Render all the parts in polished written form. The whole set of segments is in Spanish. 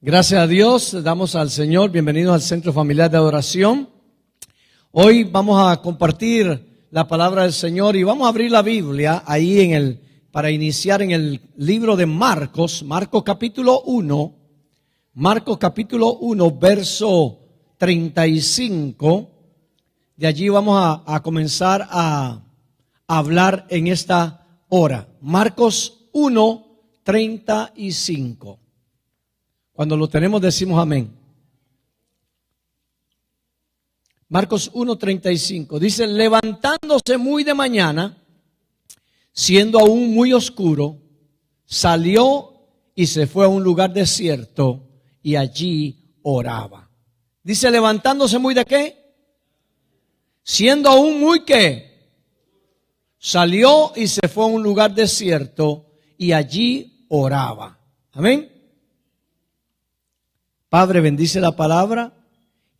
Gracias a Dios, damos al Señor, bienvenidos al Centro Familiar de Adoración. Hoy vamos a compartir la palabra del Señor y vamos a abrir la Biblia ahí para iniciar en el libro de Marcos capítulo 1, verso 35. De allí vamos a comenzar a hablar en esta hora. Marcos 1, 35. Cuando lo tenemos decimos amén. Marcos 1:35 dice: levantándose muy de mañana, siendo aún muy oscuro, salió y se fue a un lugar desierto y allí oraba. Dice levantándose muy de qué? Siendo aún muy qué. Salió y se fue a un lugar desierto y allí oraba. Amén. Padre, bendice la palabra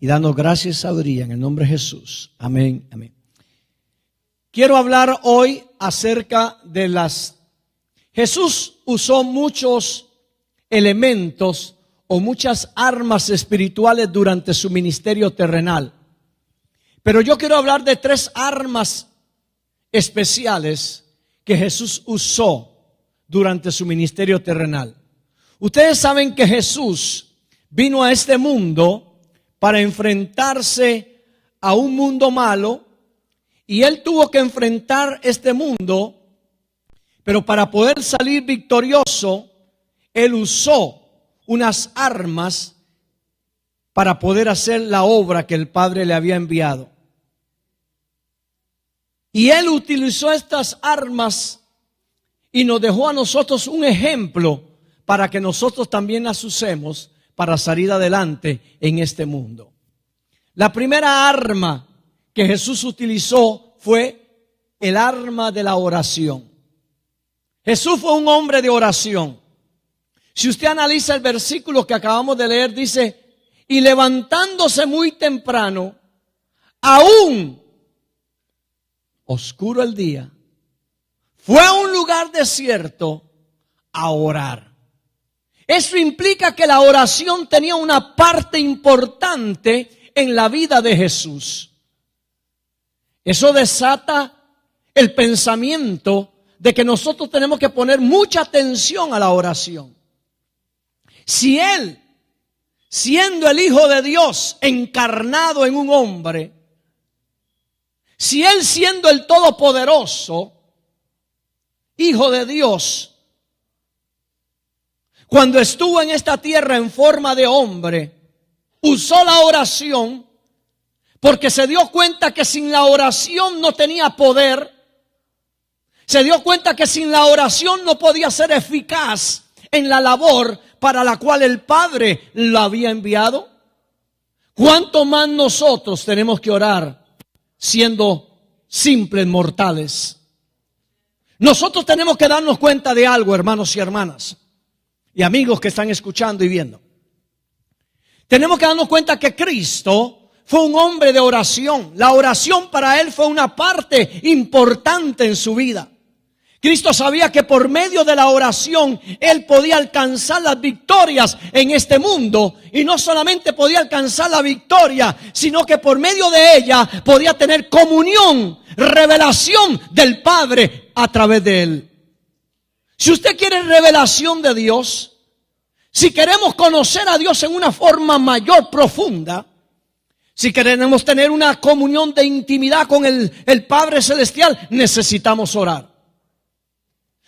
y danos gracia y sabiduría en el nombre de Jesús. Amén, amén. Quiero hablar hoy acerca de Jesús usó muchos elementos o muchas armas espirituales durante su ministerio terrenal. Pero yo quiero hablar de 3 armas especiales que Jesús usó durante su ministerio terrenal. Ustedes saben que Jesús vino a este mundo para enfrentarse a un mundo malo y Él tuvo que enfrentar este mundo, pero para poder salir victorioso, Él usó unas armas para poder hacer la obra que el Padre le había enviado. Y Él utilizó estas armas y nos dejó a nosotros un ejemplo para que nosotros también las usemos para salir adelante en este mundo. La primera arma que Jesús utilizó fue el arma de la oración. Jesús fue un hombre de oración. Si usted analiza el versículo que acabamos de leer, dice: y levantándose muy temprano, aún oscuro el día, fue a un lugar desierto a orar. Eso implica que la oración tenía una parte importante en la vida de Jesús. Eso desata el pensamiento de que nosotros tenemos que poner mucha atención a la oración. Si Él, siendo el Hijo de Dios encarnado en un hombre, si Él siendo el Todopoderoso, Hijo de Dios, cuando estuvo en esta tierra en forma de hombre, usó la oración porque se dio cuenta que sin la oración no tenía poder. Se dio cuenta que sin la oración no podía ser eficaz en la labor para la cual el Padre lo había enviado. ¿Cuánto más nosotros tenemos que orar siendo simples mortales? Nosotros tenemos que darnos cuenta de algo, hermanos y hermanas, y amigos que están escuchando y viendo. Tenemos que darnos cuenta que Cristo fue un hombre de oración. La oración para Él fue una parte importante en su vida. Cristo sabía que por medio de la oración Él podía alcanzar las victorias en este mundo. Y no solamente podía alcanzar la victoria, sino que por medio de ella podía tener comunión, revelación del Padre a través de Él. Si usted quiere revelación de Dios, si queremos conocer a Dios en una forma mayor, profunda, si queremos tener una comunión de intimidad con el Padre Celestial, necesitamos orar.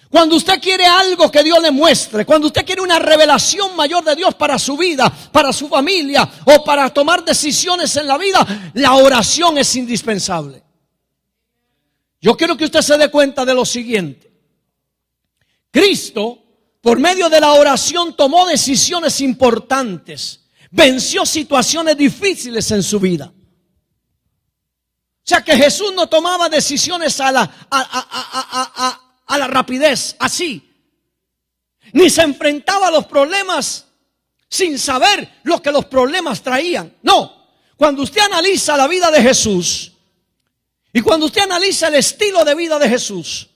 Cuando usted quiere algo que Dios le muestre, cuando usted quiere una revelación mayor de Dios para su vida, para su familia o para tomar decisiones en la vida, la oración es indispensable. Yo quiero que usted se dé cuenta de lo siguiente. Cristo, por medio de la oración, tomó decisiones importantes, venció situaciones difíciles en su vida. O sea que Jesús no tomaba decisiones a la rapidez, así. Ni se enfrentaba a los problemas sin saber lo que los problemas traían. No, cuando usted analiza la vida de Jesús y cuando usted analiza el estilo de vida de Jesús,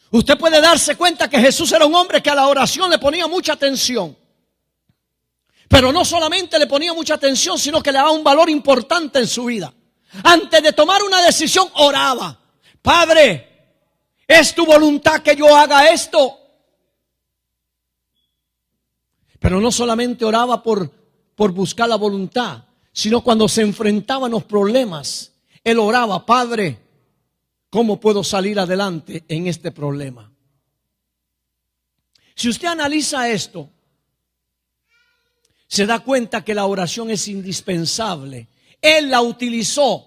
usted puede darse cuenta que Jesús era un hombre que a la oración le ponía mucha atención. Pero no solamente le ponía mucha atención, sino que le daba un valor importante en su vida. Antes de tomar una decisión, oraba. Padre, ¿es tu voluntad que yo haga esto? Pero no solamente oraba por buscar la voluntad, sino cuando se enfrentaban los problemas, él oraba: Padre, ¿cómo puedo salir adelante en este problema? Si usted analiza esto, se da cuenta que la oración es indispensable. Él la utilizó.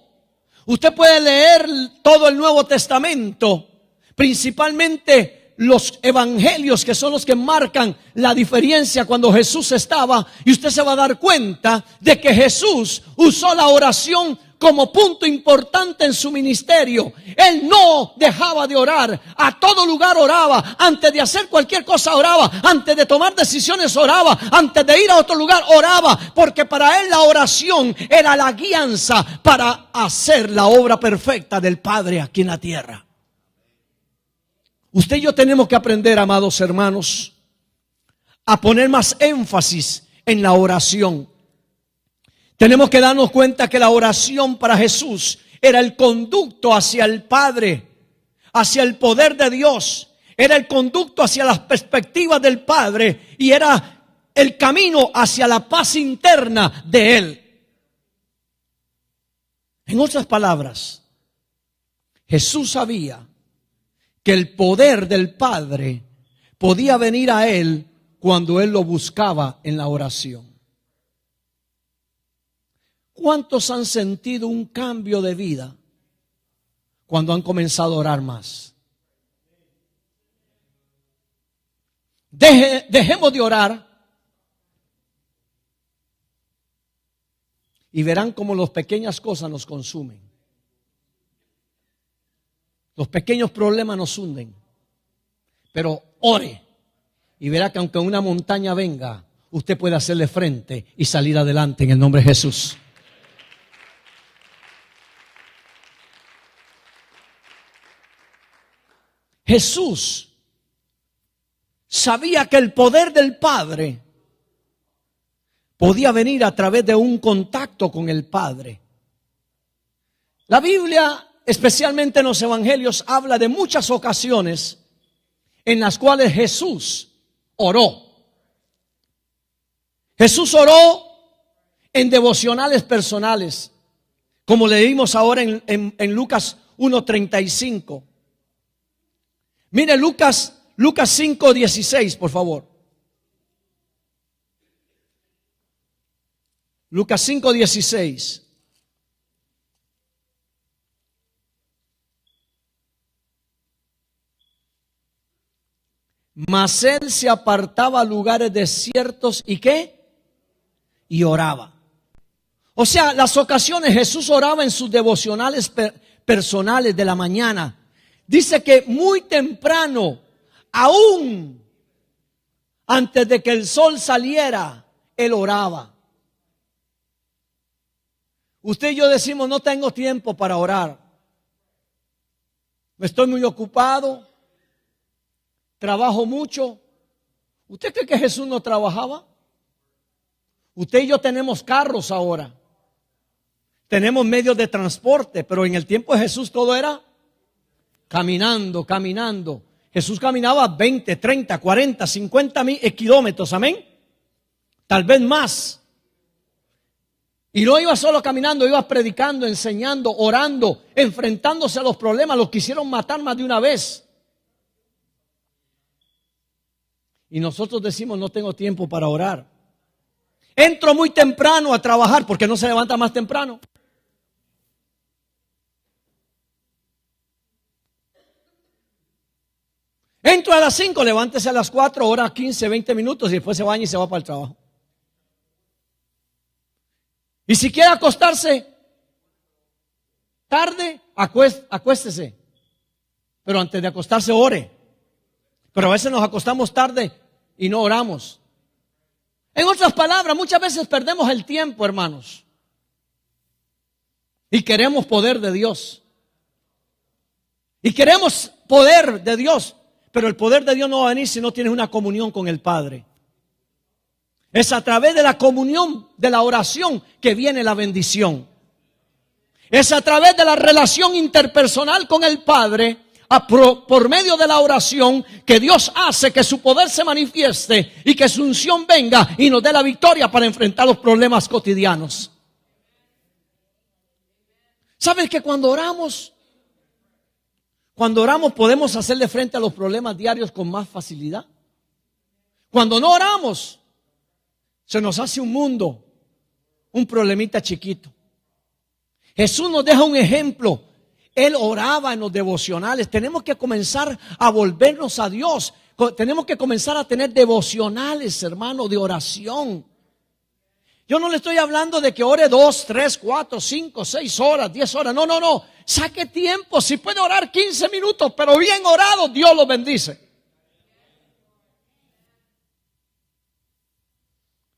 Usted puede leer todo el Nuevo Testamento, principalmente los evangelios, que son los que marcan la diferencia cuando Jesús estaba, y usted se va a dar cuenta de que Jesús usó la oración como punto importante en su ministerio. Él no dejaba de orar, a todo lugar oraba, antes de hacer cualquier cosa oraba, antes de tomar decisiones oraba, antes de ir a otro lugar oraba, porque para él la oración era la guianza para hacer la obra perfecta del Padre aquí en la tierra. Usted y yo tenemos que aprender, amados hermanos, a poner más énfasis en la oración. Tenemos que darnos cuenta que la oración para Jesús era el conducto hacia el Padre, hacia el poder de Dios. Era el conducto hacia las perspectivas del Padre y era el camino hacia la paz interna de Él. En otras palabras, Jesús sabía que el poder del Padre podía venir a Él cuando Él lo buscaba en la oración. ¿Cuántos han sentido un cambio de vida cuando han comenzado a orar más? Dejemos de orar y verán cómo las pequeñas cosas nos consumen. Los pequeños problemas nos hunden. Pero ore y verá que aunque una montaña venga, usted puede hacerle frente y salir adelante en el nombre de Jesús. Jesús sabía que el poder del Padre podía venir a través de un contacto con el Padre. La Biblia, especialmente en los evangelios, habla de muchas ocasiones en las cuales Jesús oró. Jesús oró en devocionales personales, como leímos ahora en Lucas 1:35. Mire Lucas 5:16, por favor. Lucas 5:16. Mas él se apartaba a lugares desiertos y ¿qué? Y oraba. O sea, las ocasiones Jesús oraba en sus devocionales personales de la mañana. Dice que muy temprano, aún antes de que el sol saliera, él oraba. Usted y yo decimos: no tengo tiempo para orar. Estoy muy ocupado. Trabajo mucho. ¿Usted cree que Jesús no trabajaba? Usted y yo tenemos carros ahora. Tenemos medios de transporte, pero en el tiempo de Jesús todo era caminando. Jesús caminaba 20, 30, 40, 50 kilómetros, amén. Tal vez más. Y no iba solo caminando, iba predicando, enseñando, orando, enfrentándose a los problemas. Los quisieron matar más de una vez. Y nosotros decimos: no tengo tiempo para orar. Entro muy temprano a trabajar, porque no se levanta más temprano. Entro a las 5, levántese a las 4, ora 15, 20 minutos y después se baña y se va para el trabajo. Y si quiere acostarse tarde, acuéstese. Pero antes de acostarse, ore. Pero a veces nos acostamos tarde y no oramos. En otras palabras, muchas veces perdemos el tiempo, hermanos. Y queremos poder de Dios. Y queremos poder de Dios. Pero el poder de Dios no va a venir si no tienes una comunión con el Padre. Es a través de la comunión, de la oración, que viene la bendición. Es a través de la relación interpersonal con el Padre, por medio de la oración, que Dios hace que su poder se manifieste y que su unción venga y nos dé la victoria para enfrentar los problemas cotidianos. ¿Sabes que cuando oramos podemos hacerle frente a los problemas diarios con más facilidad? Cuando no oramos, se nos hace un mundo, un problemita chiquito. Jesús nos deja un ejemplo. Él oraba en los devocionales. Tenemos que comenzar a volvernos a Dios. Tenemos que comenzar a tener devocionales, hermano, de oración. Yo no le estoy hablando de que ore 2, 3, 4, 5, 6 horas, 10 horas. No. Saque tiempo. Si puede orar 15 minutos, pero bien orado, Dios lo bendice.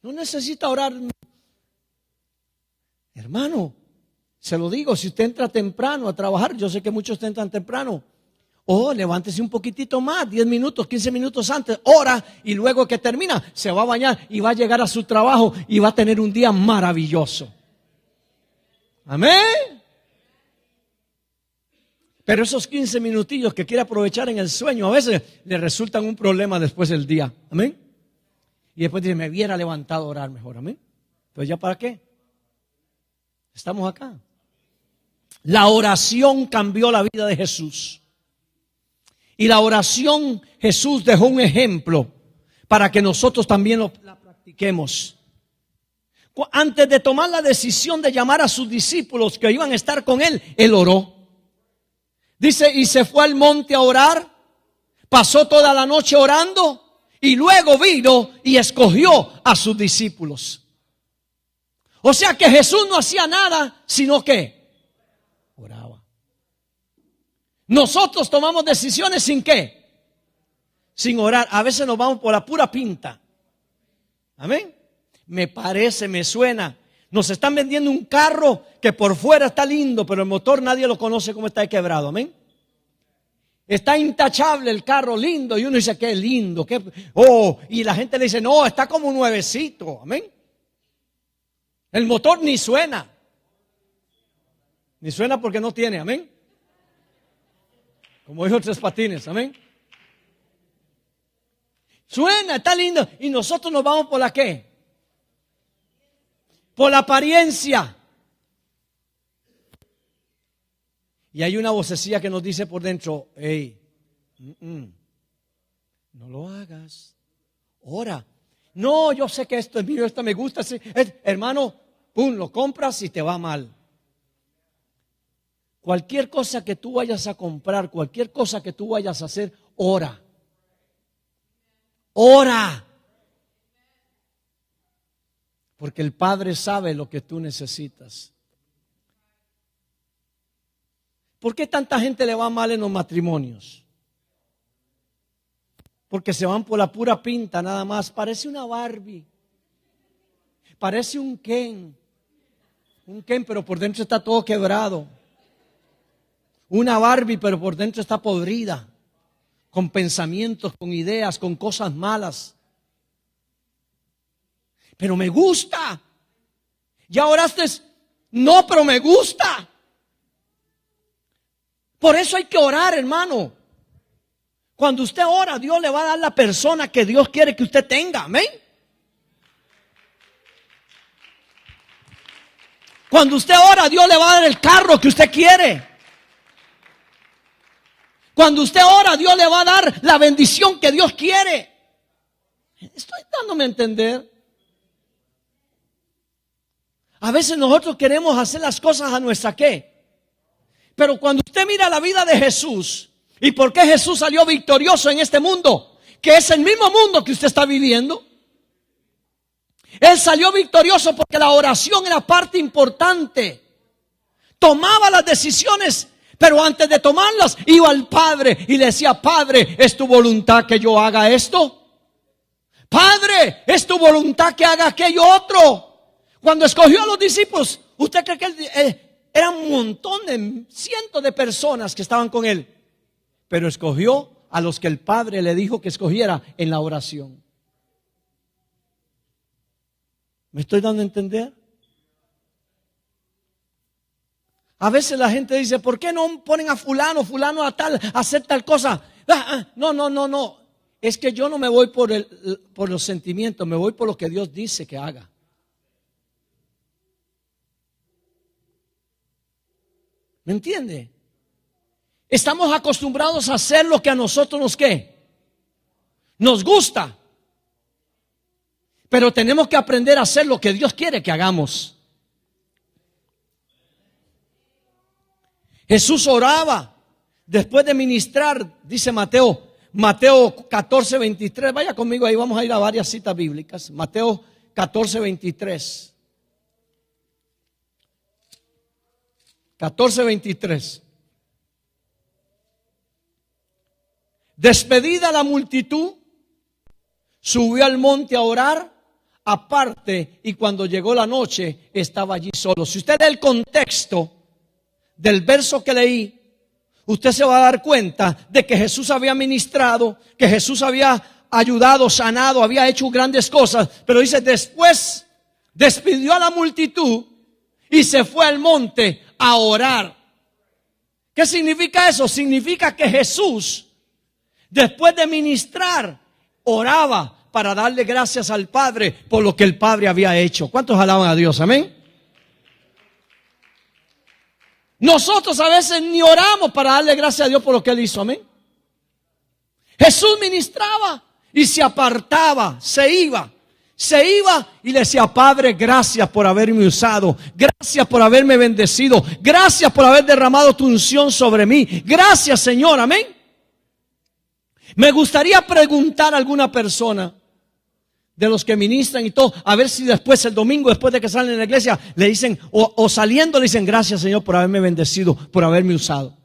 No necesita orar. Hermano, se lo digo, si usted entra temprano a trabajar, yo sé que muchos entran temprano. Levántese un poquitito más, 10 minutos, 15 minutos antes, ora, y luego que termina, se va a bañar y va a llegar a su trabajo y va a tener un día maravilloso. Amén. Pero esos 15 minutillos que quiere aprovechar en el sueño, a veces le resultan un problema después del día. Amén. Y después dice, me hubiera levantado a orar mejor. Amén. Pues ya para qué. Estamos acá. La oración cambió la vida de Jesús. Y la oración, Jesús dejó un ejemplo para que nosotros también la practiquemos. Antes de tomar la decisión de llamar a sus discípulos que iban a estar con él, él oró. Dice, y se fue al monte a orar, pasó toda la noche orando y luego vino y escogió a sus discípulos. O sea que Jesús no hacía nada, sino que oraba. Nosotros tomamos decisiones sin ¿qué? Sin orar. A veces nos vamos por la pura pinta. Amén. Me parece, me suena. Nos están vendiendo un carro que por fuera está lindo, pero el motor nadie lo conoce cómo está quebrado. Amén. Está intachable el carro, lindo. Y uno dice, qué lindo. Y la gente le dice, no, está como nuevecito. Amén. El motor ni suena. Ni suena porque no tiene. Amén. Como dijo Tres Patines, amén. Suena, está lindo. Y nosotros nos vamos por la ¿qué? Por la apariencia. Y hay una vocecilla que nos dice por dentro, hey, no lo hagas. Ora. No, yo sé que esto es mío, esto me gusta. Sí. Hermano, lo compras y te va mal. Cualquier cosa que tú vayas a comprar, cualquier cosa que tú vayas a hacer, ora. Ora. Porque el Padre sabe lo que tú necesitas. ¿Por qué tanta gente le va mal en los matrimonios? Porque se van por la pura pinta nada más. Parece una Barbie. Parece un Ken. Un Ken, pero por dentro está todo quebrado. Una Barbie, pero por dentro está podrida, con pensamientos, con ideas, con cosas malas. Pero me gusta. ¿Ya oraste? No, pero me gusta. Por eso hay que orar, hermano. Cuando usted ora, Dios le va a dar la persona que Dios quiere que usted tenga. Amén. Cuando usted ora, Dios le va a dar el carro que usted quiere. Cuando usted ora, Dios le va a dar la bendición que Dios quiere. Estoy dándome a entender. A veces nosotros queremos hacer las cosas a nuestra ¿qué? Pero cuando usted mira la vida de Jesús y por qué Jesús salió victorioso en este mundo, que es el mismo mundo que usted está viviendo. Él salió victorioso porque la oración era parte importante. Tomaba las decisiones, pero antes de tomarlas iba al Padre y le decía, Padre, ¿es tu voluntad que yo haga esto? Padre, ¿es tu voluntad que haga aquello otro? Cuando escogió a los discípulos, ¿usted cree que era un montón de cientos de personas que estaban con él? Pero escogió a los que el Padre le dijo que escogiera en la oración. ¿Me estoy dando a entender? A veces la gente dice, ¿por qué no ponen a fulano a tal, a hacer tal cosa? No. Es que yo no me voy por los sentimientos, me voy por lo que Dios dice que haga. ¿Me entiende? Estamos acostumbrados a hacer lo que a nosotros nos gusta. Pero tenemos que aprender a hacer lo que Dios quiere que hagamos. Jesús oraba después de ministrar, dice Mateo 14, 23. Vaya conmigo ahí, vamos a ir a varias citas bíblicas. Mateo 14, 23. 14, 23. Despedida la multitud, subió al monte a orar aparte, y cuando llegó la noche estaba allí solo. Si usted lee el contexto del verso que leí, usted se va a dar cuenta de que Jesús había ministrado, que Jesús había ayudado, sanado, había hecho grandes cosas, pero dice, después despidió a la multitud y se fue al monte a orar. ¿Qué significa eso? Significa que Jesús, después de ministrar, oraba para darle gracias al Padre por lo que el Padre había hecho. ¿Cuántos alaban a Dios? Amén. Nosotros a veces ni oramos para darle gracias a Dios por lo que Él hizo. Amén. Jesús ministraba y se apartaba, se iba y le decía, Padre, gracias por haberme usado, gracias por haberme bendecido, gracias por haber derramado tu unción sobre mí, gracias, Señor. Amén. Me gustaría preguntar a alguna persona de los que ministran y todo, a ver si después, el domingo, después de que salen de la iglesia, le dicen, o saliendo le dicen, gracias, Señor, por haberme bendecido, por haberme usado.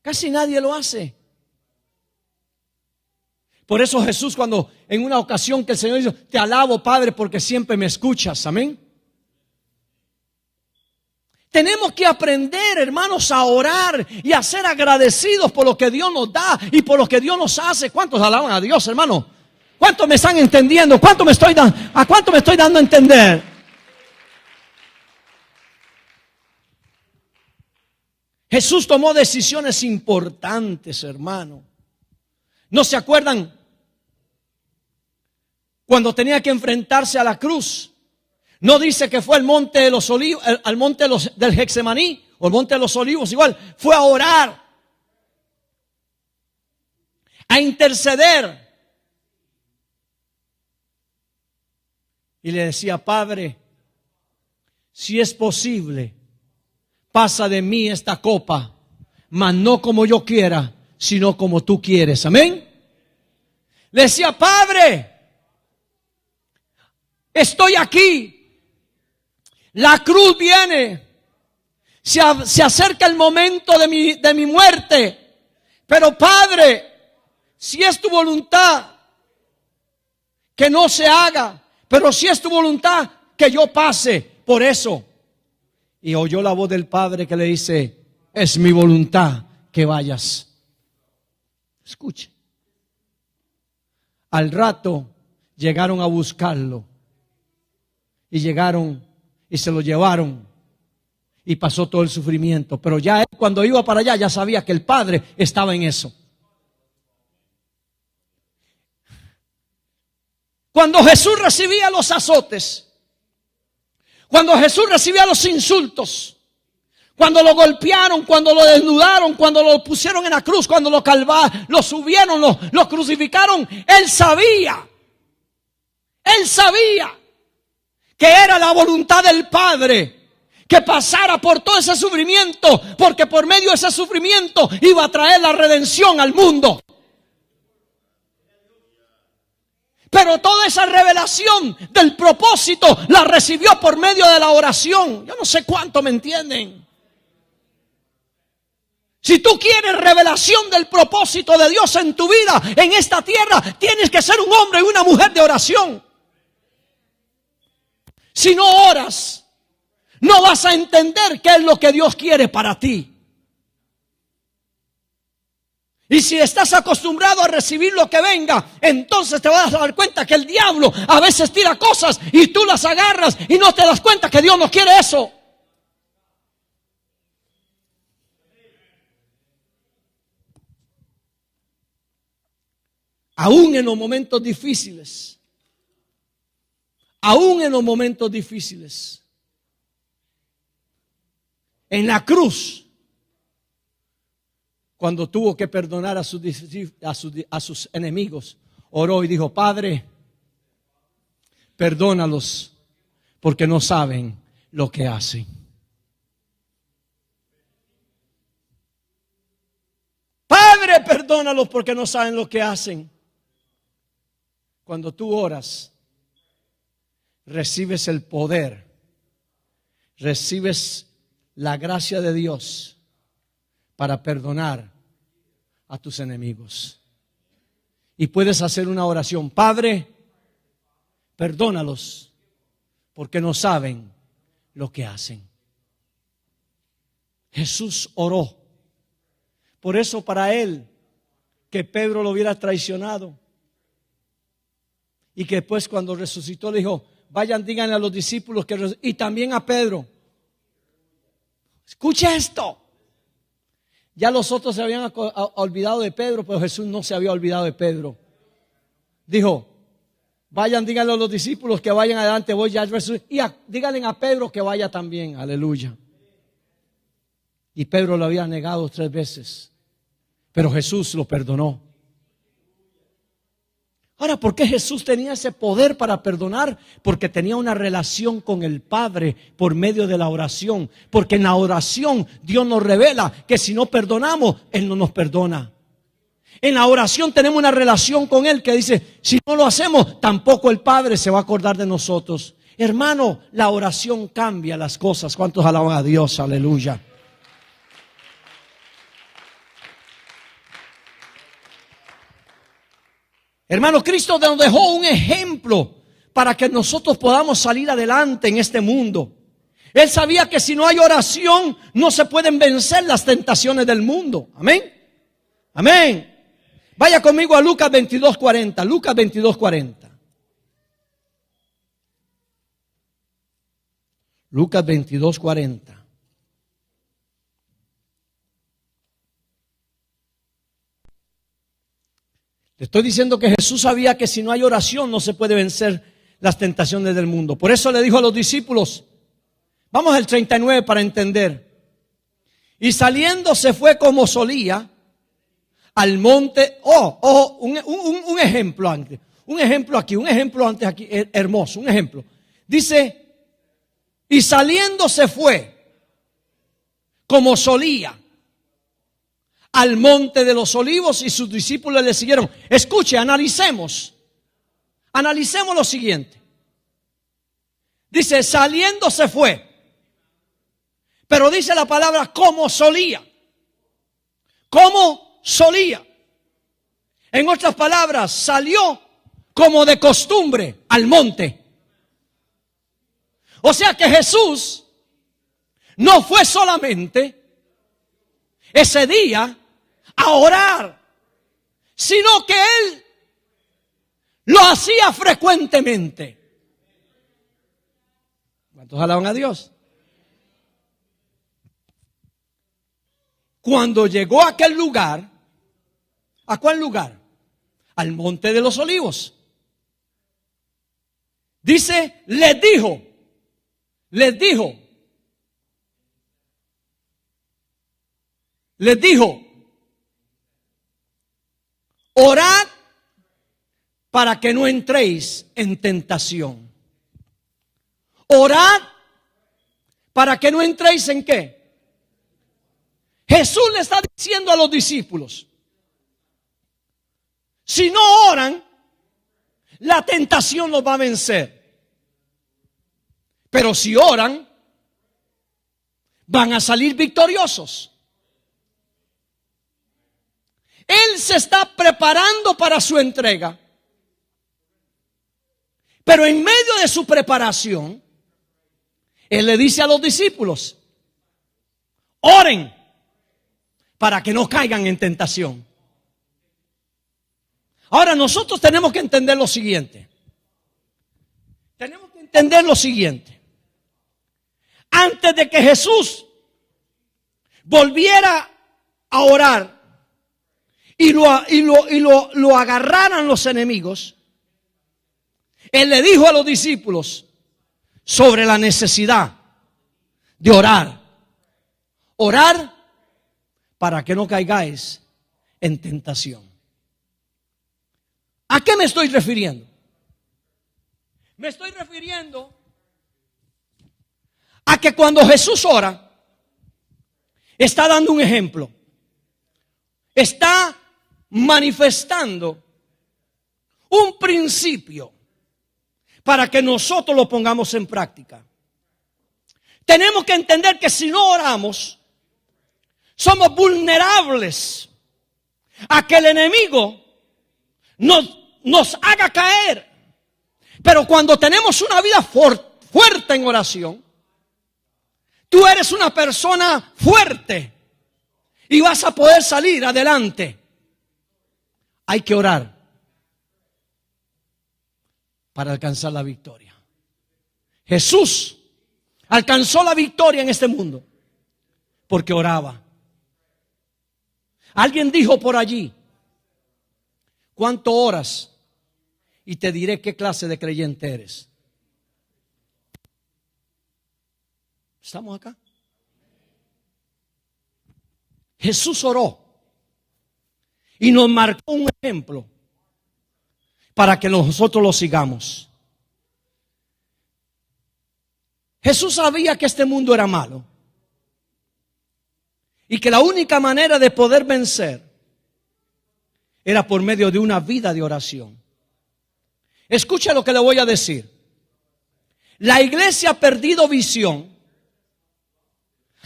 Casi nadie lo hace. Por eso Jesús, cuando en una ocasión que el Señor dijo, te alabo, Padre, porque siempre me escuchas. Amén. Tenemos que aprender, hermanos, a orar y a ser agradecidos por lo que Dios nos da y por lo que Dios nos hace. ¿Cuántos alaban a Dios, hermano? ¿Cuántos me están entendiendo? ¿A cuánto me estoy dando a entender? Jesús tomó decisiones importantes, hermano. ¿No se acuerdan cuando tenía que enfrentarse a la cruz? No dice que fue al monte de los olivos, al monte del Getsemaní o el monte de los olivos, igual. Fue a orar, a interceder. Y le decía, Padre, si es posible, pasa de mí esta copa, mas no como yo quiera, sino como tú quieres. Amén. Le decía, Padre, estoy aquí. La cruz viene. Se acerca el momento de mi muerte. Pero Padre, si es tu voluntad, que no se haga. Pero si es tu voluntad, que yo pase por eso. Y oyó la voz del Padre que le dice, es mi voluntad que vayas. Escuche. Al rato llegaron a buscarlo. Y llegaron y se lo llevaron. Y pasó todo el sufrimiento. Pero ya él, cuando iba para allá, ya sabía que el Padre estaba en eso. Cuando Jesús recibía los azotes, cuando Jesús recibía los insultos, cuando lo golpearon, cuando lo desnudaron, cuando lo pusieron en la cruz, cuando lo subieron, lo crucificaron, Él sabía que era la voluntad del Padre que pasara por todo ese sufrimiento, porque por medio de ese sufrimiento iba a traer la redención al mundo. Pero toda esa revelación del propósito la recibió por medio de la oración. Yo no sé cuánto me entienden. Si tú quieres revelación del propósito de Dios en tu vida, en esta tierra, tienes que ser un hombre y una mujer de oración. Si no oras, no vas a entender qué es lo que Dios quiere para ti. Y si estás acostumbrado a recibir lo que venga, entonces te vas a dar cuenta que el diablo a veces tira cosas y tú las agarras y no te das cuenta que Dios no quiere eso. Aún en los momentos difíciles, en la cruz, cuando tuvo que perdonar a sus enemigos, oró y dijo: Padre, perdónalos porque no saben lo que hacen. Padre, perdónalos porque no saben lo que hacen. Cuando tú oras, recibes el poder, recibes la gracia de Dios para perdonar a tus enemigos. Y puedes hacer una oración: Padre, perdónalos porque no saben lo que hacen. Jesús oró. Por eso para él, que Pedro lo hubiera traicionado y que después cuando resucitó le dijo: vayan, díganle a los discípulos y también a Pedro. Escucha esto. Ya los otros se habían olvidado de Pedro, pero Jesús no se había olvidado de Pedro. Dijo: vayan, díganle a los discípulos que vayan adelante, voy ya. Y díganle a Pedro que vaya también. Aleluya. Y Pedro lo había negado 3 veces, pero Jesús lo perdonó. Ahora, ¿por qué Jesús tenía ese poder para perdonar? Porque tenía una relación con el Padre por medio de la oración. Porque en la oración Dios nos revela que si no perdonamos, Él no nos perdona. En la oración tenemos una relación con Él que dice: si no lo hacemos, tampoco el Padre se va a acordar de nosotros. Hermano, la oración cambia las cosas. ¿Cuántos alaban a Dios? Aleluya. Hermano, Cristo nos dejó un ejemplo para que nosotros podamos salir adelante en este mundo. Él sabía que si no hay oración, no se pueden vencer las tentaciones del mundo. Amén. Amén. Vaya conmigo a Lucas 22:40. Lucas 22:40. Lucas 22:40. Le estoy diciendo que Jesús sabía que si no hay oración no se puede vencer las tentaciones del mundo. Por eso le dijo a los discípulos, vamos al 39 para entender. Y saliendo se fue como solía al monte. Un ejemplo antes. Un ejemplo antes aquí, hermoso, un ejemplo. Dice, y saliendo se fue como solía al monte de los olivos, y sus discípulos le siguieron. Escuche, analicemos lo siguiente. Dice, saliendo se fue, pero dice la palabra como solía. Como solía. En otras palabras, salió como de costumbre al monte. O sea que Jesús no fue solamente ese día a orar, sino que Él lo hacía frecuentemente. ¿Cuántos alaban a Dios? Cuando llegó a aquel lugar, ¿a cuál lugar? Al monte de los olivos. Dice, les dijo, orad para que no entréis en tentación. Orad para que no entréis en ¿qué? Jesús le está diciendo a los discípulos, si no oran, la tentación los va a vencer. Pero si oran, van a salir victoriosos. Él se está preparando para su entrega. Pero en medio de su preparación, Él le dice a los discípulos, oren para que no caigan en tentación. Ahora nosotros tenemos que entender lo siguiente. Tenemos que entender lo siguiente. Antes de que Jesús volviera a orar y lo agarraran los enemigos, Él le dijo a los discípulos sobre la necesidad de orar. Orar para que no caigáis en tentación. ¿A qué me estoy refiriendo? Me estoy refiriendo a que cuando Jesús ora, está dando un ejemplo. Está manifestando un principio para que nosotros lo pongamos en práctica. Tenemos que entender que si no oramos, somos vulnerables a que el enemigo nos haga caer. Pero cuando tenemos una vida fuerte en oración, tú eres una persona fuerte y vas a poder salir adelante. Hay que orar para alcanzar la victoria. Jesús alcanzó la victoria en este mundo porque oraba. Alguien dijo por allí: ¿cuánto oras? Y te diré qué clase de creyente eres. ¿Estamos acá? Jesús oró y nos marcó un ejemplo para que nosotros lo sigamos. Jesús sabía que este mundo era malo y que la única manera de poder vencer era por medio de una vida de oración. Escucha lo que le voy a decir. La iglesia ha perdido visión,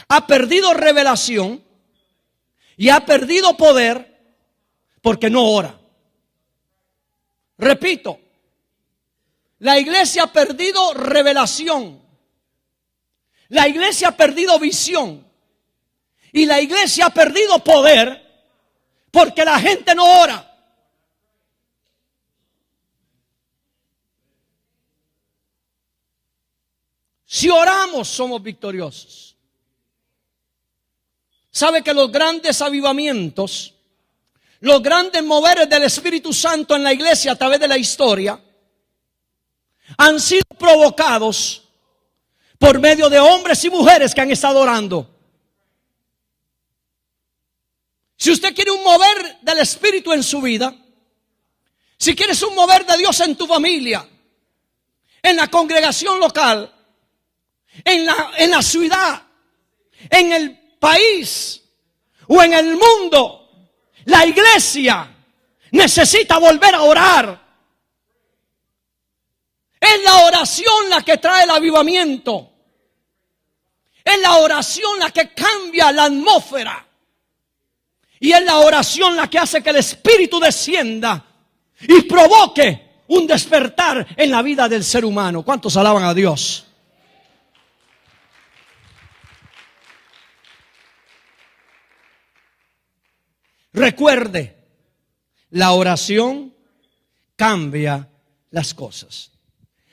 ha perdido revelación y ha perdido poder porque no ora. Repito, la iglesia ha perdido revelación, la iglesia ha perdido visión y la iglesia ha perdido poder porque la gente no ora. Si oramos, somos victoriosos. ¿Sabe que los grandes avivamientos, los grandes moveres del Espíritu Santo en la iglesia a través de la historia han sido provocados por medio de hombres y mujeres que han estado orando? Si usted quiere un mover del Espíritu en su vida, si quieres un mover de Dios en tu familia, en la congregación local, en la ciudad, en el país o en el mundo, la iglesia necesita volver a orar. Es la oración la que trae el avivamiento. Es la oración la que cambia la atmósfera. Y es la oración la que hace que el Espíritu descienda y provoque un despertar en la vida del ser humano. ¿Cuántos alaban a Dios? Recuerde, la oración cambia las cosas.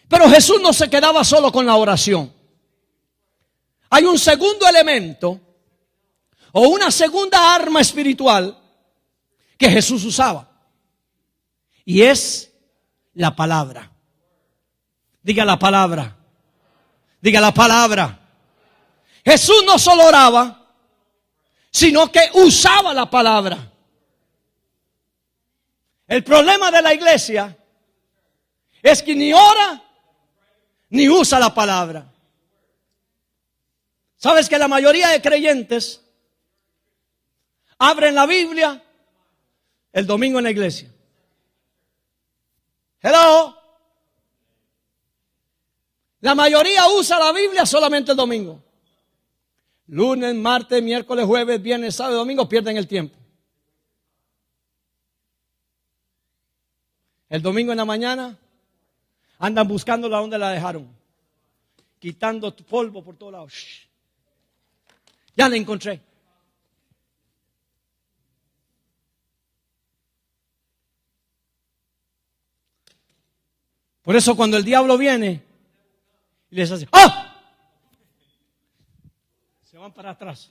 Pero Jesús no se quedaba solo con la oración. Hay un segundo elemento o una segunda arma espiritual que Jesús usaba. Y es la palabra. Diga la palabra. Diga la palabra. Jesús no solo oraba, sino que usaba la palabra. El problema de la iglesia es que ni ora ni usa la palabra. ¿Sabes que la mayoría de creyentes abren la Biblia el domingo en la iglesia? Hello. La mayoría usa la Biblia solamente el domingo. Lunes, martes, miércoles, jueves, viernes, sábado, domingo pierden el tiempo. El domingo en la mañana andan buscándola donde la dejaron, quitando polvo por todos lados. Shh. Ya la encontré. Por eso cuando el diablo viene y les hace ¡ah!, se van para atrás.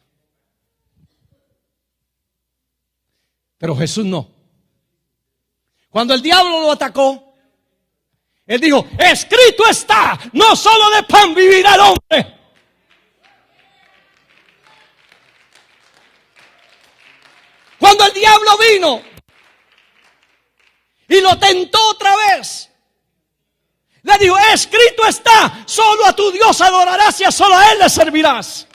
Pero Jesús no. Cuando el diablo lo atacó, él dijo: escrito está, no solo de pan vivirá el hombre. Cuando el diablo vino y lo tentó otra vez, le dijo: escrito está, solo a tu Dios adorarás y a solo a Él le servirás.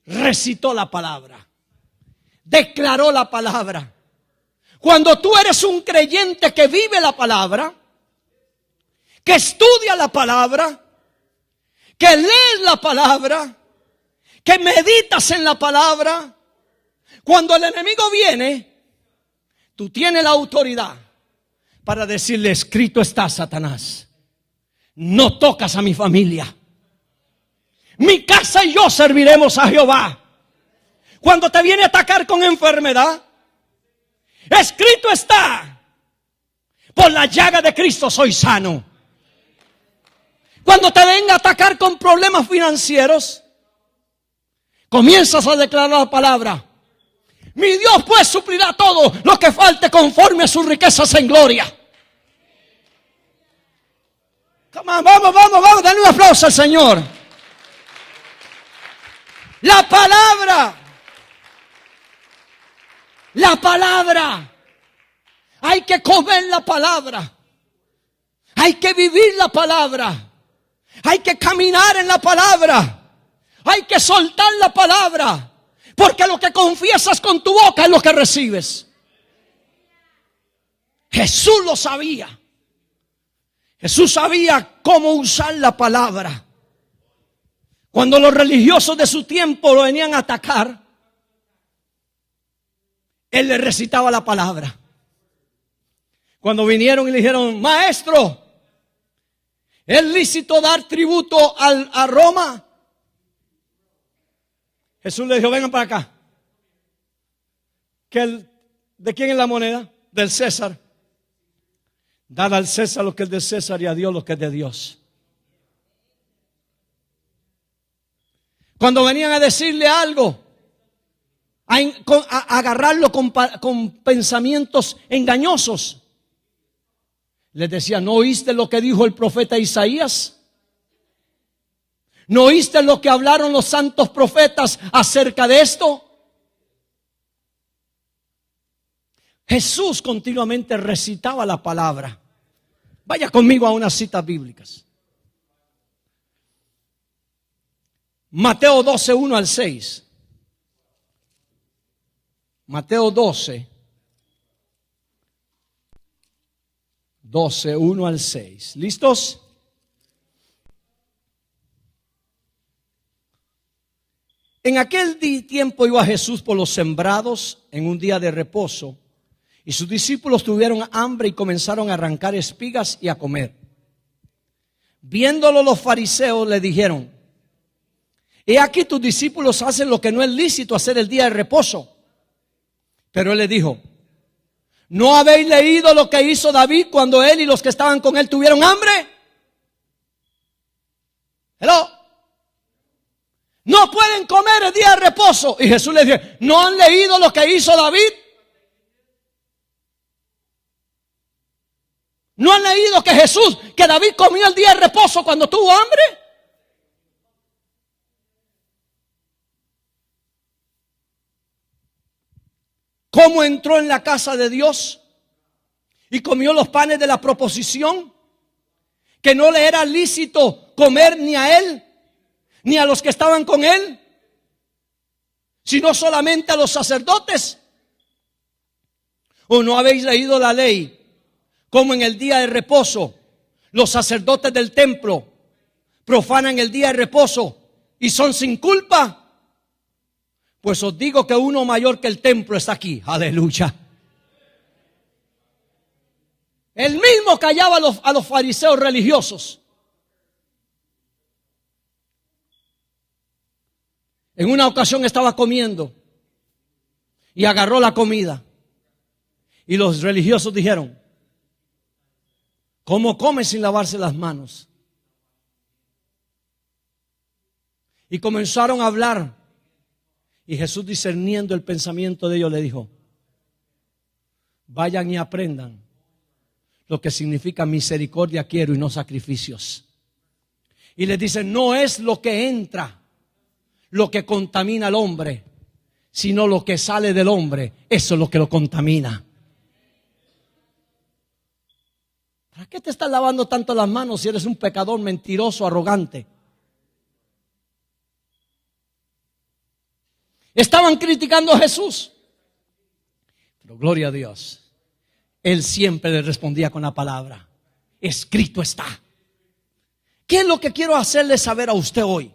Recitó la palabra, declaró la palabra. Cuando tú eres un creyente que vive la palabra, que estudia la palabra, que lees la palabra, que meditas en la palabra, cuando el enemigo viene, tú tienes la autoridad para decirle: escrito está, Satanás, no tocas a mi familia. Mi casa y yo serviremos a Jehová. Cuando te viene a atacar con enfermedad, escrito está: por la llaga de Cristo soy sano. Cuando te venga a atacar con problemas financieros, comienzas a declarar la palabra: mi Dios pues suplirá todo lo que falte conforme a sus riquezas en gloria. Vamos, dale un aplauso al Señor. La palabra, hay que comer la palabra, hay que vivir la palabra, hay que caminar en la palabra, hay que soltar la palabra, porque lo que confiesas con tu boca es lo que recibes. Jesús lo sabía. Jesús sabía cómo usar la palabra. Cuando los religiosos de su tiempo lo venían a atacar, él les recitaba la palabra. Cuando vinieron y le dijeron: maestro, ¿es lícito dar tributo a Roma? Jesús le dijo: vengan para acá. ¿De quién es la moneda? Del César. Dad al César lo que es de César y a Dios lo que es de Dios. Cuando venían a decirle algo, a agarrarlo con pensamientos engañosos, les decía: ¿no oíste lo que dijo el profeta Isaías? ¿No oíste lo que hablaron los santos profetas acerca de esto? Jesús continuamente recitaba la palabra. Vaya conmigo a unas citas bíblicas. Mateo 12, 1 al 6. Mateo 12, 1 al 6. ¿Listos? En aquel tiempo iba Jesús por los sembrados en un día de reposo, y sus discípulos tuvieron hambre y comenzaron a arrancar espigas y a comer. Viéndolo los fariseos le dijeron: he aquí tus discípulos hacen lo que no es lícito hacer el día de reposo. Pero él le dijo: ¿no habéis leído lo que hizo David cuando él y los que estaban con él tuvieron hambre? Hello. No pueden comer el día de reposo. Y Jesús le dijo: ¿no han leído lo que hizo David? ¿No han leído que David comió el día de reposo cuando tuvo hambre? ¿Cómo entró en la casa de Dios y comió los panes de la proposición, que no le era lícito comer ni a él ni a los que estaban con él, sino solamente a los sacerdotes? ¿O no habéis leído la ley, como en el día de reposo los sacerdotes del templo profanan el día de reposo y son sin culpa? Pues os digo que uno mayor que el templo está aquí. Aleluya. Él mismo callaba a los fariseos religiosos. En una ocasión estaba comiendo y agarró la comida. Y los religiosos dijeron: ¿cómo come sin lavarse las manos? Y comenzaron a hablar. Y Jesús, discerniendo el pensamiento de ellos, le dijo: vayan y aprendan lo que significa misericordia quiero y no sacrificios. Y les dice: no es lo que entra lo que contamina al hombre, sino lo que sale del hombre, eso es lo que lo contamina. ¿Para qué te estás lavando tanto las manos si eres un pecador mentiroso, arrogante? Estaban criticando a Jesús, pero gloria a Dios, Él siempre le respondía con la palabra: escrito está. ¿Qué es lo que quiero hacerle saber a usted hoy?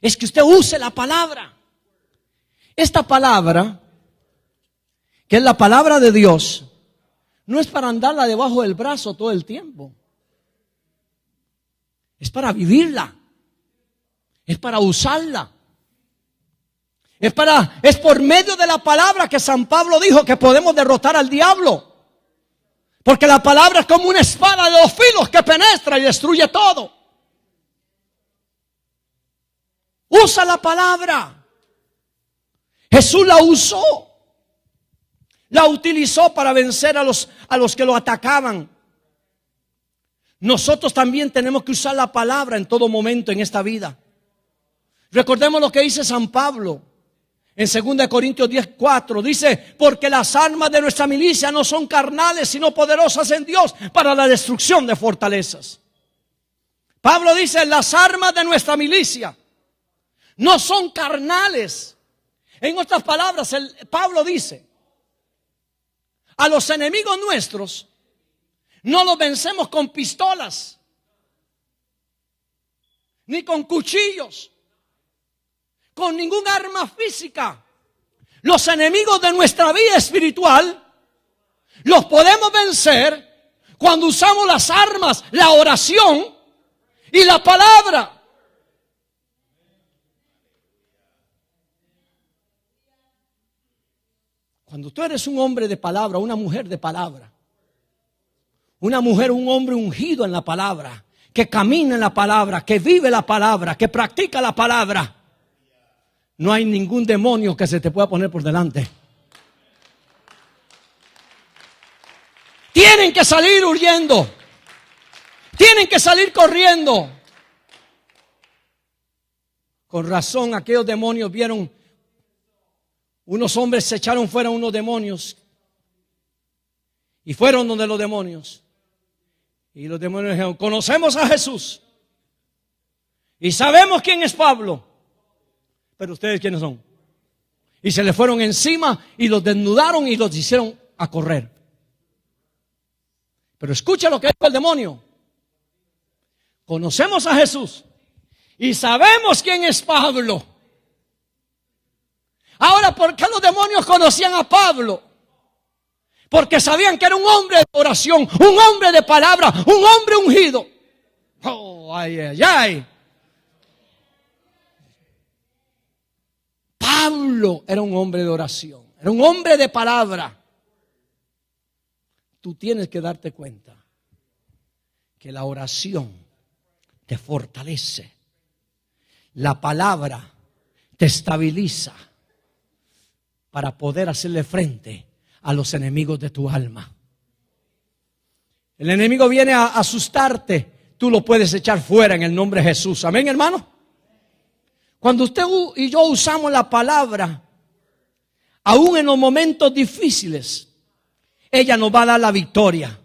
Es que usted use la palabra. Esta palabra, que es la palabra de Dios, no es para andarla debajo del brazo todo el tiempo. Es para vivirla. Es para usarla. Es por medio de la palabra que San Pablo dijo que podemos derrotar al diablo. Porque la palabra es como una espada de dos filos que penetra y destruye todo. Usa la palabra. Jesús la usó. La utilizó para vencer a los que lo atacaban. Nosotros también tenemos que usar la palabra en todo momento en esta vida. Recordemos lo que dice San Pablo en 2 Corintios 10:4. Dice: porque las armas de nuestra milicia no son carnales, sino poderosas en Dios para la destrucción de fortalezas. Pablo dice: las armas de nuestra milicia no son carnales. En otras palabras, Pablo dice: a los enemigos nuestros no los vencemos con pistolas, ni con cuchillos, con ningún arma física. Los enemigos de nuestra vida espiritual los podemos vencer cuando usamos las armas, la oración y la palabra. Cuando tú eres un hombre de palabra, una mujer de palabra, una mujer, un hombre ungido en la palabra, que camina en la palabra, que vive la palabra, que practica la palabra, no hay ningún demonio que se te pueda poner por delante. Tienen que salir huyendo. Tienen que salir corriendo. Con razón, aquellos demonios vieron, unos hombres se echaron fuera unos demonios y fueron donde los demonios. Y los demonios dijeron: conocemos a Jesús y sabemos quién es Pablo, pero ustedes quiénes son. Y se le fueron encima y los desnudaron y los hicieron a correr. Pero escucha lo que dijo el demonio: conocemos a Jesús y sabemos quién es Pablo. Ahora, ¿por qué los demonios conocían a Pablo? Porque sabían que era un hombre de oración, un hombre de palabra, un hombre ungido. Oh, ay, ay, ay. Pablo era un hombre de oración, era un hombre de palabra. Tú tienes que darte cuenta que la oración te fortalece, la palabra te estabiliza para poder hacerle frente a los enemigos de tu alma. El enemigo viene a asustarte, tú lo puedes echar fuera en el nombre de Jesús. Amén, hermano. Cuando usted y yo usamos la palabra, aún en los momentos difíciles, ella nos va a dar la victoria.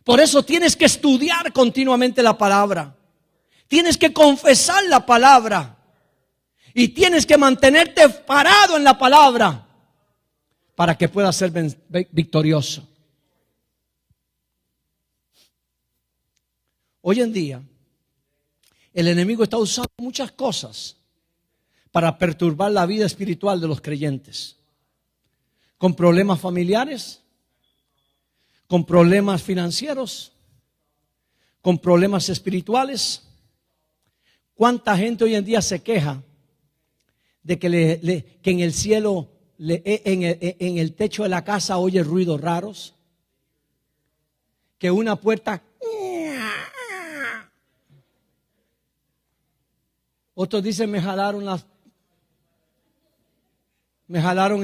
Por eso tienes que estudiar continuamente la palabra. Tienes que confesar la palabra. Y tienes que mantenerte parado en la palabra para que puedas ser victorioso. Hoy en día, el enemigo está usando muchas cosas para perturbar la vida espiritual de los creyentes. Con problemas familiares, con problemas financieros, con problemas espirituales, ¿Cuánta gente hoy en día se queja de que, que en el cielo, en el techo de la casa oye ruidos raros? Que una puerta... Otros dicen, me jalaron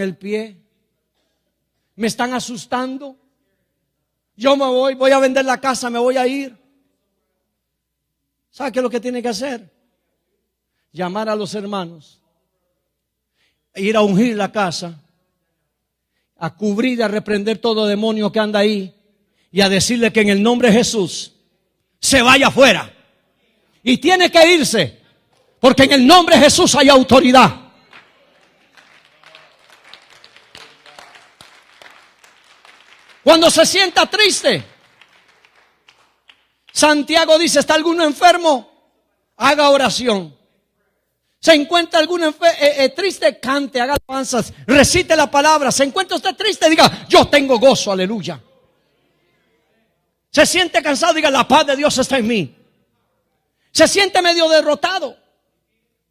el pie, me están asustando, yo me voy a vender la casa, me voy a ir. ¿Sabe qué es lo que tiene que hacer? Llamar a los hermanos, ir a ungir la casa, a cubrir y a reprender todo demonio que anda ahí y a decirle que en el nombre de Jesús se vaya afuera y tiene que irse. Porque en el nombre de Jesús hay autoridad. Cuando se sienta triste, Santiago dice, ¿está alguno enfermo? Haga oración. ¿Se encuentra alguno triste? Cante, haga alabanzas, recite la palabra. ¿Se encuentra usted triste? Diga, yo tengo gozo, aleluya. ¿Se siente cansado? Diga, la paz de Dios está en mí. ¿Se siente medio derrotado?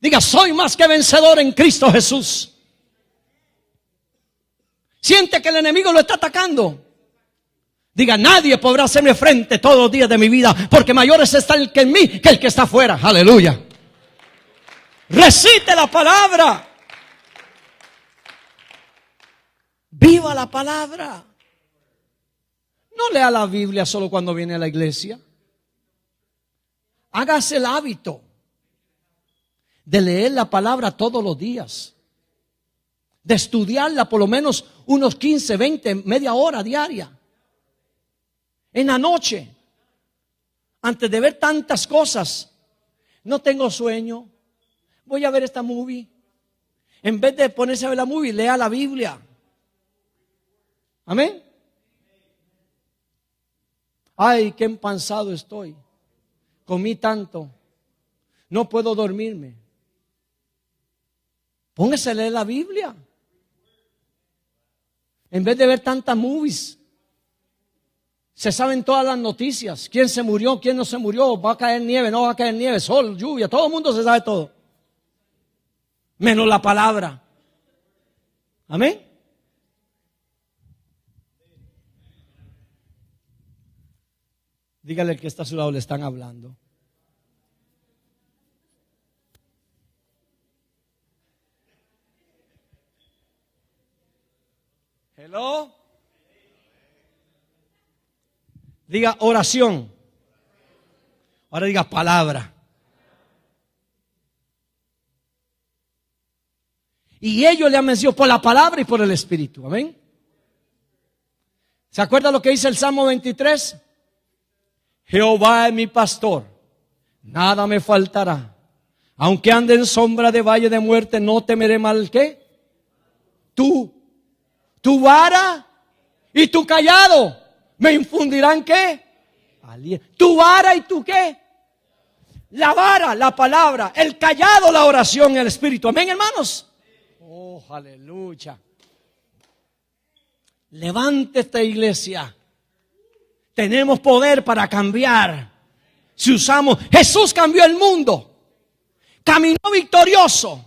Diga, soy más que vencedor en Cristo Jesús. Siente que el enemigo lo está atacando. Diga, nadie podrá hacerme frente todos los días de mi vida, porque mayor es está el que en mí que el que está afuera. Aleluya. Recite la palabra. Viva la palabra. No lea la Biblia solo cuando viene a la iglesia. Hágase el hábito de leer la palabra todos los días, de estudiarla por lo menos unos 15, 20, media hora diaria. En la noche, antes de ver tantas cosas, no tengo sueño, voy a ver esta movie. En vez de ponerse a ver la movie, lea la Biblia. Amén. Ay, qué empansado estoy. Comí tanto, no puedo dormirme. Póngase a leer la Biblia. En vez de ver tantas movies. Se saben todas las noticias. ¿Quién se murió? ¿Quién no se murió? ¿Va a caer nieve? ¿No va a caer nieve? Sol, lluvia. Todo el mundo se sabe todo. Menos la palabra. Amén. Dígale al que está a su lado, le están hablando. Hello. Diga oración. Ahora diga palabra. Y ellos le han vencido por la palabra y por el Espíritu. Amén. ¿Se acuerda lo que dice el Salmo 23? Jehová es mi pastor, nada me faltará. Aunque ande en sombra de valle de muerte, no temeré mal. ¿Qué? Tu vara y tu callado me infundirán ¿qué? Tu vara y tu ¿qué? La vara, la palabra, el callado, la oración, el Espíritu. Amén, hermanos. Oh, aleluya. Levante esta iglesia. Tenemos poder para cambiar. Si usamos, Jesús cambió el mundo. Caminó victorioso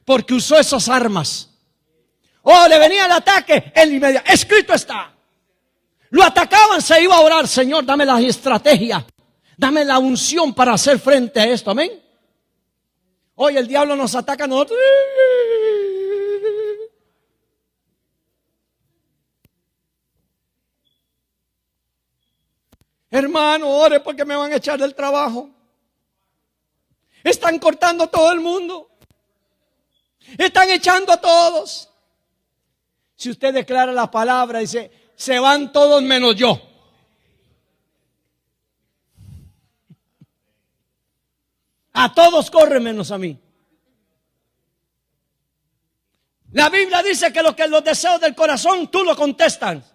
porque usó esas armas. Oh, le venía el ataque, él inmediato, escrito está. Lo atacaban, se iba a orar, Señor, dame la estrategia, dame la unción para hacer frente a esto, amén. Hoy el diablo nos ataca a nosotros. Hermano, ore porque me van a echar del trabajo. Están cortando todo el mundo. Están echando a todos. Si usted declara la palabra, dice, se van todos menos yo. A todos corren menos a mí. La Biblia dice que los deseos del corazón tú lo contestas.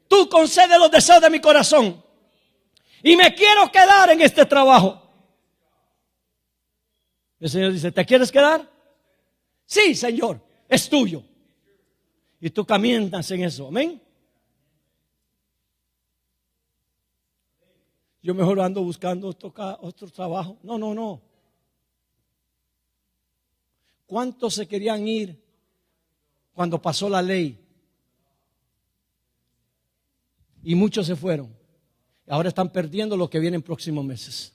Tú concedes los deseos de mi corazón. Y me quiero quedar en este trabajo. El Señor dice, ¿te quieres quedar? Sí, Señor, es tuyo. Y tú caminas en eso, amén. yo mejor ando buscando otro trabajo. No. ¿Cuántos se querían ir cuando pasó la ley? Y muchos se fueron. Ahora están perdiendo lo que viene en próximos meses.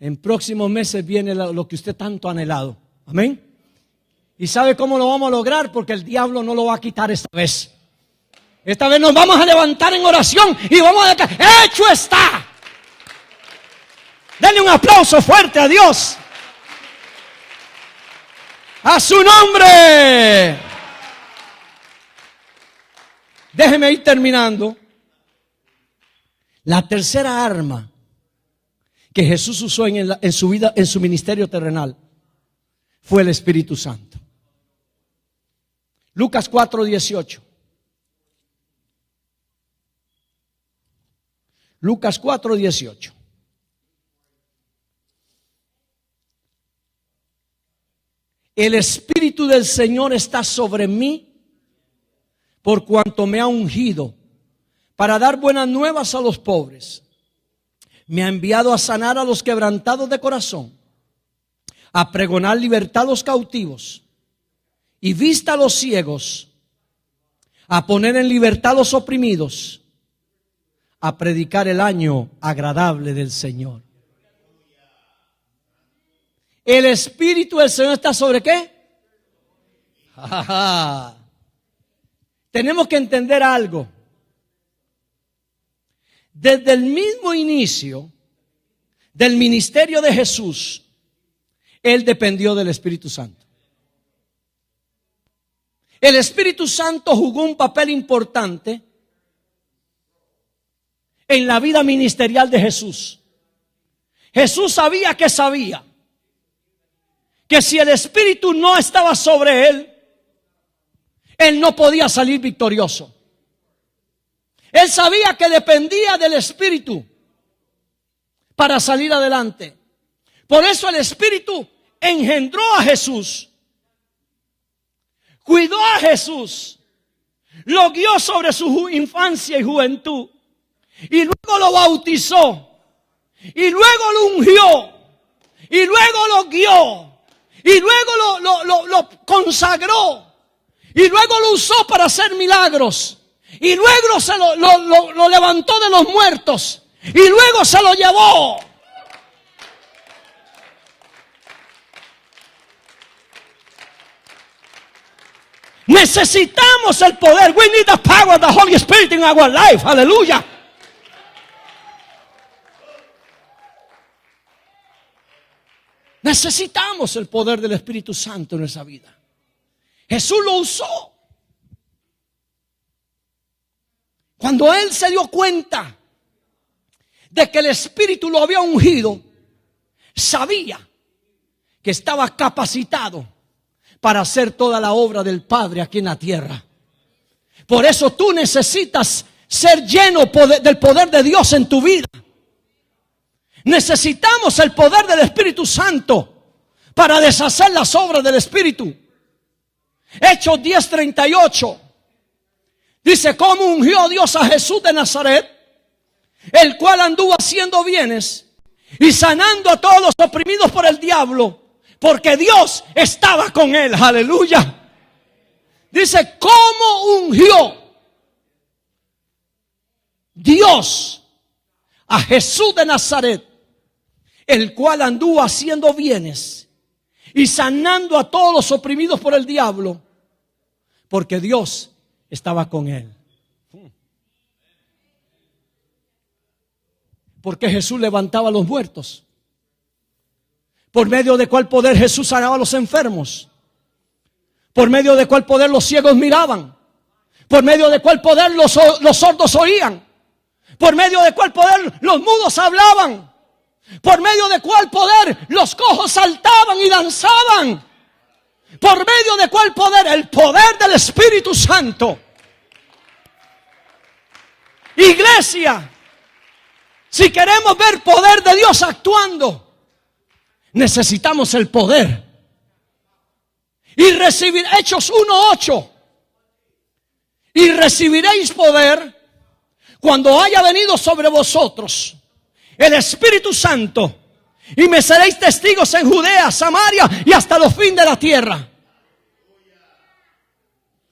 En próximos meses viene lo que usted tanto ha anhelado. Amén. ¿Y sabe cómo lo vamos a lograr? Porque el diablo no lo va a quitar esta vez. Esta vez nos vamos a levantar en oración y vamos a decir: ¡hecho está! Denle un aplauso fuerte a Dios. ¡A su nombre! Déjeme ir terminando. La tercera arma que Jesús usó en su vida, en su ministerio terrenal, fue el Espíritu Santo. Lucas 4:18. Lucas 4:18. El Espíritu del Señor está sobre mí, por cuanto me ha ungido para dar buenas nuevas a los pobres. Me ha enviado a sanar a los quebrantados de corazón, a pregonar libertad a los cautivos y vista a los ciegos, a poner en libertad a los oprimidos, a predicar el año agradable del Señor. ¿El Espíritu del Señor está sobre qué? Tenemos que entender algo. Desde el mismo inicio del ministerio de Jesús, Él dependió del Espíritu Santo. El Espíritu Santo jugó un papel importante en la vida ministerial de Jesús. Jesús sabía que si el Espíritu no estaba sobre Él, Él no podía salir victorioso. Él sabía que dependía del Espíritu para salir adelante. Por eso el Espíritu engendró a Jesús, cuidó a Jesús, lo guió sobre su infancia y juventud, y luego lo bautizó, y luego lo ungió, y luego lo guió, y luego lo consagró, y luego lo usó para hacer milagros, y luego se lo levantó de los muertos, y luego se lo llevó. Necesitamos el poder. We need the power of the Holy Spirit in our life. Aleluya. Necesitamos el poder del Espíritu Santo en nuestra vida. Jesús lo usó. Cuando Él se dio cuenta de que el Espíritu lo había ungido, sabía que estaba capacitado para hacer toda la obra del Padre aquí en la tierra. Por eso tú necesitas ser lleno del poder de Dios en tu vida. Necesitamos el poder del Espíritu Santo para deshacer las obras del Espíritu. Hechos 10:38 dice: cómo ungió Dios a Jesús de Nazaret, el cual anduvo haciendo bienes y sanando a todos los oprimidos por el diablo, porque Dios estaba con él. Aleluya. Dice: cómo ungió Dios a Jesús de Nazaret, el cual anduvo haciendo bienes y sanando a todos los oprimidos por el diablo, porque Dios estaba con él. Porque Jesús levantaba a los muertos. ¿Por medio de cuál poder Jesús sanaba a los enfermos? ¿Por medio de cuál poder los ciegos miraban? ¿Por medio de cuál poder los sordos oían? ¿Por medio de cuál poder los mudos hablaban? ¿Por medio de cuál poder los cojos saltaban y danzaban? ¿Por medio de cuál poder? El poder del Espíritu Santo. Iglesia, si queremos ver poder de Dios actuando, necesitamos el poder. Y recibir, Hechos 1:8, y recibiréis poder cuando haya venido sobre vosotros el Espíritu Santo, y me seréis testigos en Judea, Samaria y hasta los fines de la tierra.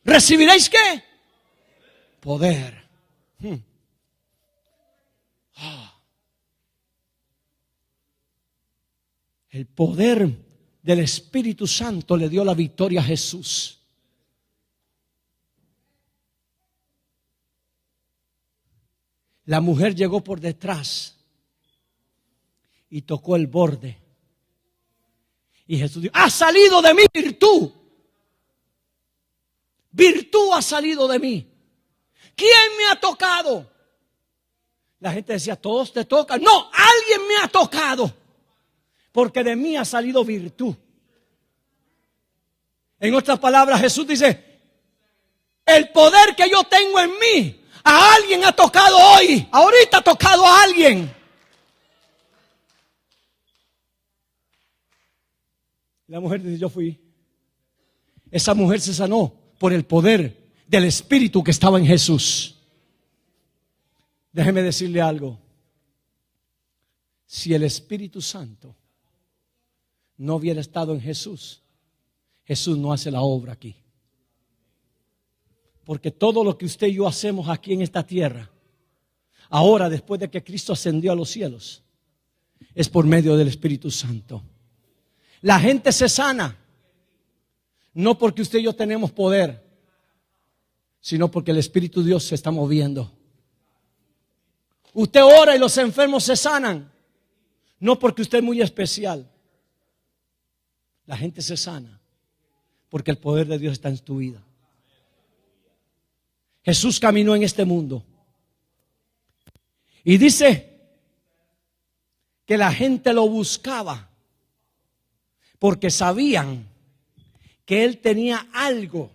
¿Recibiréis qué? Poder. El poder del Espíritu Santo le dio la victoria a Jesús. La mujer llegó por detrás y tocó el borde. Y Jesús dijo: ha salido de mí virtud. Virtud ha salido de mí. ¿Quién me ha tocado? La gente decía: todos te tocan. No, alguien me ha tocado, porque de mí ha salido virtud. En otras palabras, Jesús dice: el poder que yo tengo en mí, a alguien ha tocado hoy. Ahorita ha tocado a alguien. La mujer dice: yo fui. Esa mujer se sanó por el poder del Espíritu que estaba en Jesús. Déjeme decirle algo. Si el Espíritu Santo no hubiera estado en Jesús, Jesús no hace la obra aquí. Porque todo lo que usted y yo hacemos aquí en esta tierra, ahora después de que Cristo ascendió a los cielos, es por medio del Espíritu Santo. La gente se sana, no porque usted y yo tenemos poder, sino porque el Espíritu de Dios se está moviendo. Usted ora y los enfermos se sanan, no porque usted es muy especial. La gente se sana porque el poder de Dios está en tu vida. Jesús caminó en este mundo y dice que la gente lo buscaba porque sabían que Él tenía algo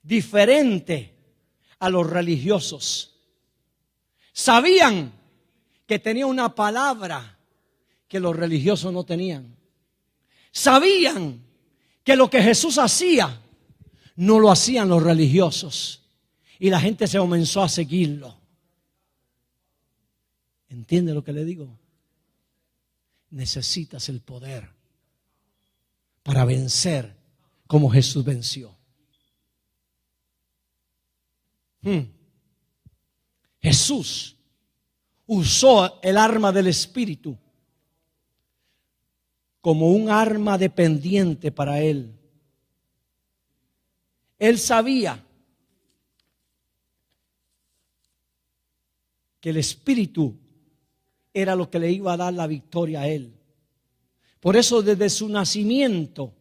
diferente a los religiosos. Sabían que tenía una palabra que los religiosos no tenían. Sabían que lo que Jesús hacía no lo hacían los religiosos. Y la gente se comenzó a seguirlo. ¿Entiende lo que le digo? Necesitas el poder para vencer como Jesús venció. Jesús usó el arma del Espíritu como un arma dependiente para Él. Él sabía que el Espíritu era lo que le iba a dar la victoria a Él. Por eso desde su nacimiento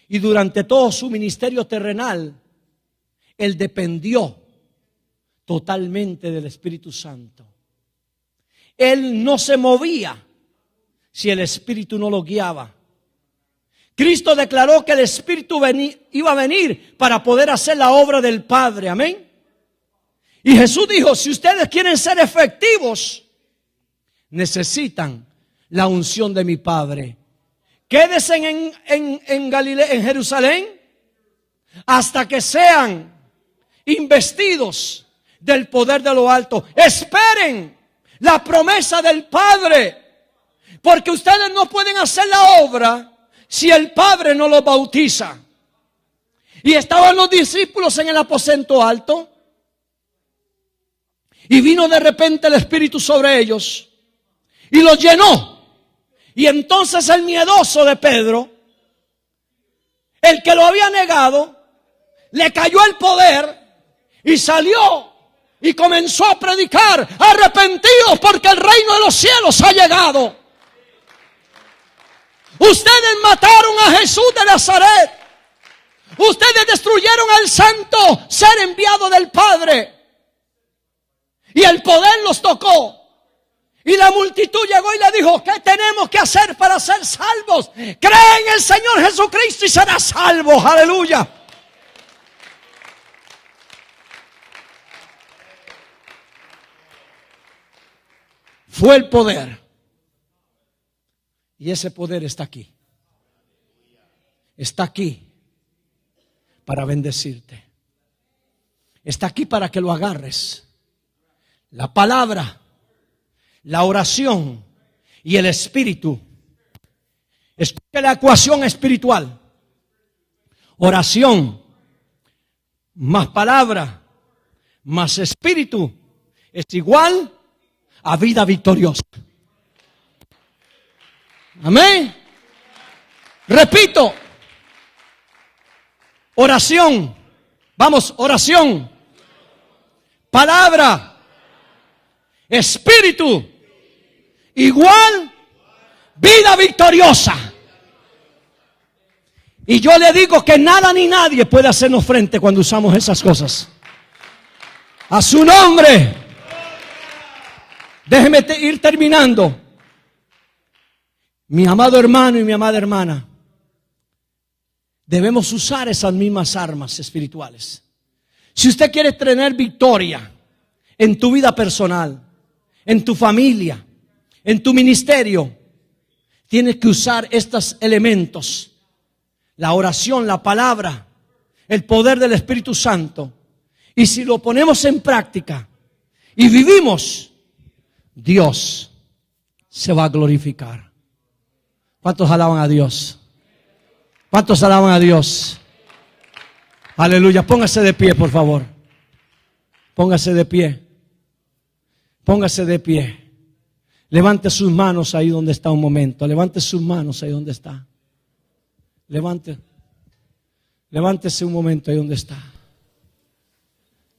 y durante todo su ministerio terrenal, Él dependió totalmente del Espíritu Santo. Él no se movía si el Espíritu no lo guiaba. Cristo declaró que el Espíritu iba a venir para poder hacer la obra del Padre. Amén. Y Jesús dijo: si ustedes quieren ser efectivos, necesitan la unción de mi Padre. Quédense en Galilea, en Jerusalén, hasta que sean investidos del poder de lo alto. Esperen la promesa del Padre, porque ustedes no pueden hacer la obra si el Padre no los bautiza. Y estaban los discípulos en el aposento alto, y vino de repente el Espíritu sobre ellos y los llenó. Y entonces el miedoso de Pedro, el que lo había negado, le cayó el poder y salió y comenzó a predicar: arrepentidos porque el reino de los cielos ha llegado. Ustedes mataron a Jesús de Nazaret. Ustedes destruyeron al santo ser enviado del Padre. Y el poder los tocó. Y la multitud llegó y le dijo: ¿qué tenemos que hacer para ser salvos? Cree en el Señor Jesucristo y serás salvo. Aleluya. Fue el poder. Y ese poder está aquí. Está aquí para bendecirte. Está aquí para que lo agarres. la palabra, la oración y el espíritu. Escuche la ecuación espiritual. Oración más palabra más espíritu es igual a vida victoriosa. Amén. Repito. Oración. Vamos, oración. Palabra. Espíritu. Igual vida victoriosa. Y yo le digo que nada ni nadie puede hacernos frente cuando usamos esas cosas. A su nombre. Déjeme ir terminando. Mi amado hermano y mi amada hermana, debemos usar esas mismas armas espirituales. Si usted quiere tener victoria en tu vida personal, en tu familia, en tu ministerio, tienes que usar estos elementos: la oración, la palabra, el poder del Espíritu Santo. Y si lo ponemos en práctica y vivimos, Dios se va a glorificar. ¿Cuántos alaban a Dios? ¿Cuántos alaban a Dios? Aleluya. Póngase de pie, por favor. Póngase de pie. Póngase de pie. Levante sus manos ahí donde está un momento. Levante sus manos ahí donde está. Levántese un momento ahí donde está.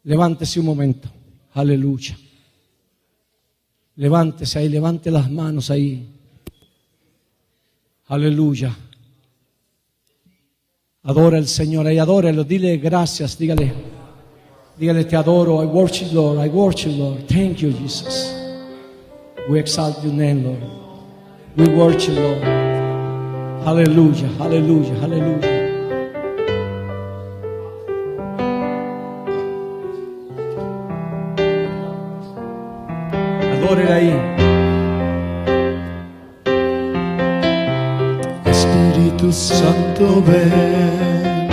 Levántese un momento. Aleluya. Levántese ahí, levante las manos ahí. Aleluya. Adora al Señor ahí, adórelo, dile gracias, dígale, te adoro, I worship Lord, thank you Jesus. We exalt your name, Lord. We worship Lord. Aleluya, aleluya, aleluya. Adórele ahí. Espíritu Santo, ven,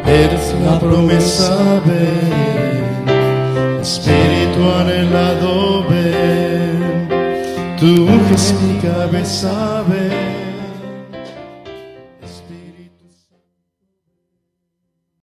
eres la promesa, ven. Espíritu anhelado, ven, tú unges mi cabeza, ven.